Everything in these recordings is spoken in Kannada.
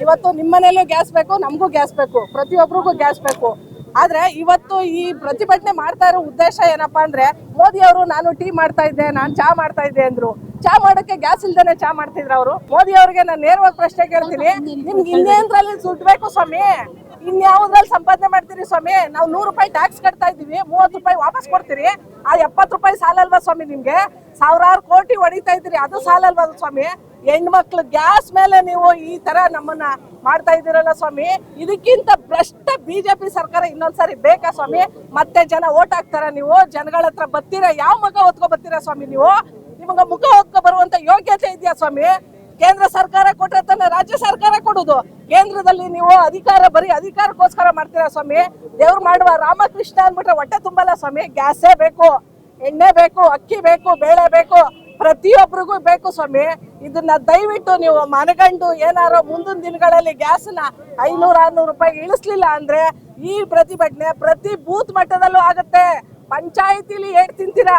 ಇವತ್ತು ನಿಮ್ಮನೇಲೂ ಗ್ಯಾಸ್ ಬೇಕು, ನಮಗೂ ಗ್ಯಾಸ್ ಬೇಕು, ಪ್ರತಿಯೊಬ್ಬರಿಗೂ ಗ್ಯಾಸ್ ಬೇಕು. ಆದ್ರೆ ಇವತ್ತು ಈ ಪ್ರತಿಭಟನೆ ಮಾಡ್ತಾ ಇರೋ ಉದ್ದೇಶ ಏನಪ್ಪಾ ಅಂದ್ರೆ, ಮೋದಿ ಅವರು ನಾನು ಟೀ ಮಾಡ್ತಾ ಇದ್ದೆ, ನಾನು ಚಾ ಮಾಡ್ತಾ ಇದ್ದೆ ಅಂದ್ರು. ಚಾ ಮಾಡಕ್ಕೆ ಗ್ಯಾಸ್ ಇಲ್ದೇನೆ ಚಾ ಮಾಡ್ತಿದ್ರ ಅವರು. ಮೋದಿ ಅವರಿಗೆ ನಾನು ನೇರವಾಗಿ ಪ್ರಶ್ನೆ ಕೇಳ್ತೀನಿ, ನಿಮ್ಗೆ ಇನ್ನೇನ್ರಲ್ಲಿ ದುಡ್ಡು ಬೇಕು ಸ್ವಾಮಿ? ಇನ್ಯಾವುದ್ರಲ್ಲಿ ಸಂಪಾದನೆ ಮಾಡ್ತೀರಿ ಸ್ವಾಮಿ? ನಾವು 100 ರೂಪಾಯಿ ಟ್ಯಾಕ್ಸ್ ಕಟ್ತಾ ಇದೀವಿ, 30 ರೂಪಾಯಿ ವಾಪಸ್ ಕೊಡ್ತೀರಿ. ಆ 70 ರೂಪಾಯಿ ಸಾಲಲ್ವಾ ಸ್ವಾಮಿ ನಿಮ್ಗೆ? ಸಾವಿರಾರು ಕೋಟಿ ಹೊಡಿತಾ ಇದ್ದೀರಿ, ಅದು ಸಾಲಲ್ವಾ ಸ್ವಾಮಿ? ಹೆಣ್ಮಕ್ಳು ಗ್ಯಾಸ್ ಮೇಲೆ ನೀವು ಈ ತರ ನಮ್ಮನ್ನ ಮಾಡ್ತಾ ಇದ್ದೀರಲ್ಲ ಸ್ವಾಮಿ, ಇದಕ್ಕಿಂತ ಭ್ರಷ್ಟ ಬಿಜೆಪಿ ಸರ್ಕಾರ ಇನ್ನೊಂದ್ಸರಿ ಬೇಕಾ ಸ್ವಾಮಿ? ಮತ್ತೆ ಜನ ಓಟ್ ಹಾಕ್ತಾರ? ನೀವು ಜನಗಳ ಹತ್ರ ಬರ್ತೀರಾ? ಯಾವ ಮಗ ಹೊತ್ಕೊ ಬರ್ತೀರಾ ಸ್ವಾಮಿ? ನೀವು ನಿಮಗ ಮುಖ ಹೊತ್ಕೊ ಬರುವಂತ ಯೋಗ್ಯತೆ ಇದೆಯಾ ಸ್ವಾಮಿ? ಕೇಂದ್ರ ಸರ್ಕಾರ ಕೊಟ್ರೆ ತಾನೆ ರಾಜ್ಯ ಸರ್ಕಾರ ಕೊಡುದು. ಕೇಂದ್ರದಲ್ಲಿ ನೀವು ಬರೀ ಅಧಿಕಾರಕ್ಕೋಸ್ಕರ ಮಾಡ್ತೀರಾ ಸ್ವಾಮಿ? ದೇವ್ರು ಮಾಡುವ ರಾಮಕೃಷ್ಣ ಅಂದ್ಬಿಟ್ರೆ ಹೊಟ್ಟೆ ತುಂಬಲ್ಲ ಸ್ವಾಮಿ. ಗ್ಯಾಸೇ ಬೇಕು, ಎಣ್ಣೆ ಬೇಕು, ಅಕ್ಕಿ ಬೇಕು, ಬೇಳೆ ಬೇಕು, ಪ್ರತಿಯೊಬ್ಬರಿಗೂ ಬೇಕು ಸ್ವಾಮಿ. ಇದನ್ನ ದಯವಿಟ್ಟು ನೀವು ಮನಗಂಡು ಏನಾರೋ ಮುಂದಿನ ದಿನಗಳಲ್ಲಿ ಗ್ಯಾಸ್ನ 500-600 ರೂಪಾಯಿ ಇಳಿಸ್ಲಿಲ್ಲ ಅಂದ್ರೆ ಈ ಪ್ರತಿಭಟನೆ ಪ್ರತಿ ಬೂತ್ ಮಟ್ಟದಲ್ಲೂ ಆಗುತ್ತೆ. ಪಂಚಾಯಿತಿಲಿ ಏಟ್ ತಿಂತೀರಾ?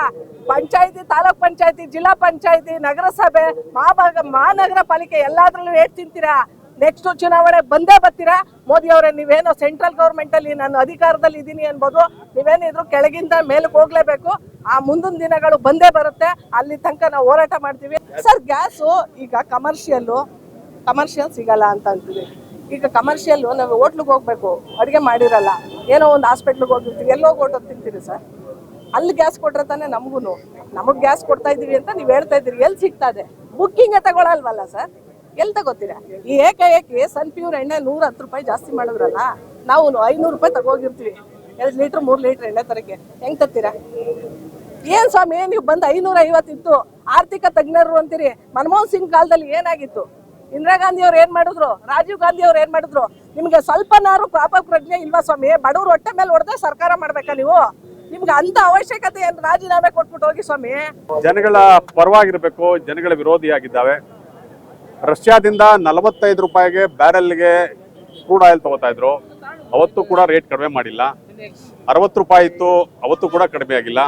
ಪಂಚಾಯಿತಿ, ತಾಲೂಕ್ ಪಂಚಾಯಿತಿ, ಜಿಲ್ಲಾ ಪಂಚಾಯಿತಿ, ನಗರಸಭೆ, ಮಹಾನಗರ ಪಾಲಿಕೆ ಎಲ್ಲಾದ್ರಲ್ಲೂ ಏಟ್ ತಿಂತೀರಾ? ನೆಕ್ಸ್ಟ್ ಚುನಾವಣೆ ಬಂದೇ ಬರ್ತೀರಾ? ಮೋದಿ ಅವರೇ, ನೀವೇನೋ ಸೆಂಟ್ರಲ್ ಗವರ್ಮೆಂಟ್ ಅಲ್ಲಿ ನಾನು ಅಧಿಕಾರದಲ್ಲಿ ಇದ್ದೀನಿ ಅನ್ಬೋದು, ನೀವೇನಿದ್ರು ಕೆಳಗಿಂದ ಮೇಲಕ್ಕೆ ಹೋಗ್ಲೇಬೇಕು. ಆ ಮುಂದಿನ ದಿನಗಳು ಬಂದೇ ಬರುತ್ತೆ. ಅಲ್ಲಿ ತನಕ ನಾವು ಹೋರಾಟ ಮಾಡ್ತೀವಿ ಸರ್. ಗ್ಯಾಸು ಈಗ ಕಮರ್ಷಿಯಲ್ ಸಿಗಲ್ಲ ಅಂತ ಅಂತೀವಿ. ಈಗ ಕಮರ್ಷಿಯಲ್ ನಾವು ಹೋಟ್ಲಿಗೆ ಹೋಗ್ಬೇಕು, ಅಡುಗೆ ಮಾಡಿರಲ್ಲ, ಏನೋ ಒಂದು ಹಾಸ್ಪಿಟ್ಲಿಗೆ ಹೋಗಿರ್ತೀವಿ, ಎಲ್ಲೋಗಿ ಹೋಗಿ ತಿಂತೀರಿ ಸರ್? ಅಲ್ಲಿ ಗ್ಯಾಸ್ ಕೊಟ್ರೆ ತಾನೇ ನಮಗೆ ಗ್ಯಾಸ್ ಕೊಡ್ತಾ ಇದೀವಿ ಅಂತ ನೀವು ಹೇಳ್ತಾ ಇದ್ದೀರಿ. ಎಲ್ಲಿ ಸಿಗ್ತಾ ಇದೆ? ಬುಕ್ಕಿಂಗ್ ತಗೊಳಲ್ವಲ್ಲ ಸರ್, ಎಲ್ಲಿ ತಗೋತೀರಾ? ಈ ಏಕಾಏಕಿ ಸನ್ ಪ್ಯೂರ್ ಎಣ್ಣೆ 110 ರೂಪಾಯಿ ಜಾಸ್ತಿ ಮಾಡಿದ್ರಲ್ಲ, ನಾವು 500 ರೂಪಾಯಿ ತಗೋಗಿರ್ತೀವಿ 2 ಲೀಟ್ರ್ 3 ಲೀಟ್ರ್ ಎಣ್ಣೆ ತರಕ್ಕೆ. ಹೆಂಗ್ ತತ್ತೀರಾ? ಏನ್ ಸ್ವಾಮಿ ನೀವು ಬಂದು 550 ಇತ್ತು, ಆರ್ಥಿಕ ತಜ್ಞರು ಅಂತೀರಿ. ಮನಮೋಹನ್ ಸಿಂಗ್ ಕಾಲದಲ್ಲಿ ಏನಾಗಿತ್ತು? ಇಂದಿರಾ ಗಾಂಧಿ ಅವ್ರು ಏನ್ ಮಾಡಿದ್ರು? ರಾಜೀವ್ ಗಾಂಧಿ ಅವ್ರು ಏನ್ ಮಾಡಿದ್ರು? ನಿಮ್ಗೆ ಸ್ವಲ್ಪನಾರು ಪ್ರಜ್ಞೆ ಇಲ್ವಾ ಸ್ವಾಮಿ? ಬಡವ್ರ ಹೊಟ್ಟೆ ಮೇಲೆ ಹೊಡೆದೇ ಸರ್ಕಾರ ಮಾಡ್ಬೇಕಾ ನೀವು? ನಿಮ್ಗೆ ಅಂತ ಅವಶ್ಯಕತೆ ಏನು? ರಾಜೀನಾಮೆ ಕೊಟ್ಬಿಟ್ಟು ಹೋಗಿ ಸ್ವಾಮಿ. ಜನಗಳ ಪರವಾಗಿರ್ಬೇಕು, ಜನಗಳ ವಿರೋಧಿಯಾಗಿದ್ದಾವೆ. ರಷ್ಯಾದಿಂದ 45 ರೂಪಾಯಿಗೆ ಬ್ಯಾರೆಲ್ಗೆ ಕ್ರೂಡ್ ಆಯಿಲ್ ತಗೋತಾ ಇದ್ರು, ಅವತ್ತು ಕೂಡ ರೇಟ್ ಕಡಿಮೆ ಮಾಡಿಲ್ಲ. 60 ರೂಪಾಯಿ ಇತ್ತು, ಅವತ್ತು ಕೂಡ ಕಡಿಮೆ ಆಗಿಲ್ಲ.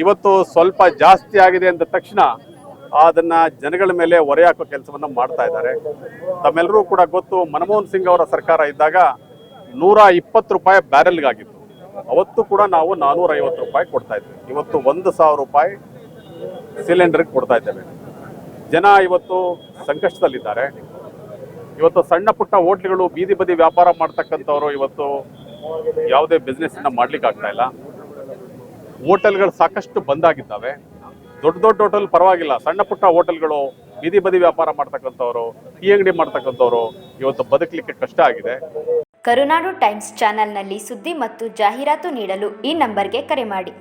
ಇವತ್ತು ಸ್ವಲ್ಪ ಜಾಸ್ತಿ ಆಗಿದೆ ಅಂದ ತಕ್ಷಣ ಅದನ್ನ ಜನಗಳ ಮೇಲೆ ಹೊರೆ ಹಾಕೋ ಕೆಲಸವನ್ನ ಮಾಡ್ತಾ ಇದ್ದಾರೆ. ತಮ್ಮೆಲ್ಲರೂ ಕೂಡ ಗೊತ್ತು, ಮನಮೋಹನ್ ಸಿಂಗ್ ಅವರ ಸರ್ಕಾರ ಇದ್ದಾಗ 120 ರೂಪಾಯಿ ಬ್ಯಾರೆಲ್ಗಾಗಿತ್ತು. ಅವತ್ತು ಕೂಡ ನಾವು 450 ರೂಪಾಯಿ ಕೊಡ್ತಾ ಇದ್ವಿ. ಇವತ್ತು 1000 ರೂಪಾಯಿ ಸಿಲಿಂಡರ್ಗೆ ಕೊಡ್ತಾ ಇದ್ದೇವೆ. ಜನ ಇವತ್ತು ಸಂಕಷ್ಟದಲ್ಲಿದ್ದಾರೆ. ಇವತ್ತು ಸಣ್ಣ ಪುಟ್ಟ ಹೋಟ್ಲುಗಳು, ಬೀದಿ ಬದಿ ವ್ಯಾಪಾರ ಮಾಡ್ತಕ್ಕಂಥವ್ರು ಇವತ್ತು ಯಾವುದೇ ಬಿಸ್ನೆಸ್ ಮಾಡ್ಲಿಕ್ಕೆ ಆಗ್ತಾ ಇಲ್ಲ. ಹೋಟೆಲ್ಗಳು ಸಾಕಷ್ಟು ಬಂದಾಗಿದ್ದಾವೆ. ದೊಡ್ಡ ಹೋಟೆಲ್ ಪರವಾಗಿಲ್ಲ, ಸಣ್ಣ ಪುಟ್ಟ ಹೋಟೆಲ್ಗಳು, ಬೀದಿ ಬದಿ ವ್ಯಾಪಾರ ಮಾಡ್ತಕ್ಕಂಥವ್ರು, ಟೀ ಅಂಗಡಿ ಮಾಡ್ತಕ್ಕಂಥವ್ರು ಇವತ್ತು ಬದುಕಲಿಕ್ಕೆ ಕಷ್ಟ ಆಗಿದೆ. ಕರುನಾಡು ಟೈಮ್ಸ್ ಚಾನೆಲ್ನಲ್ಲಿ ಸುದ್ದಿ ಮತ್ತು ಜಾಹೀರಾತು ನೀಡಲು ಈ ನಂಬರ್ಗೆ ಕರೆ ಮಾಡಿ.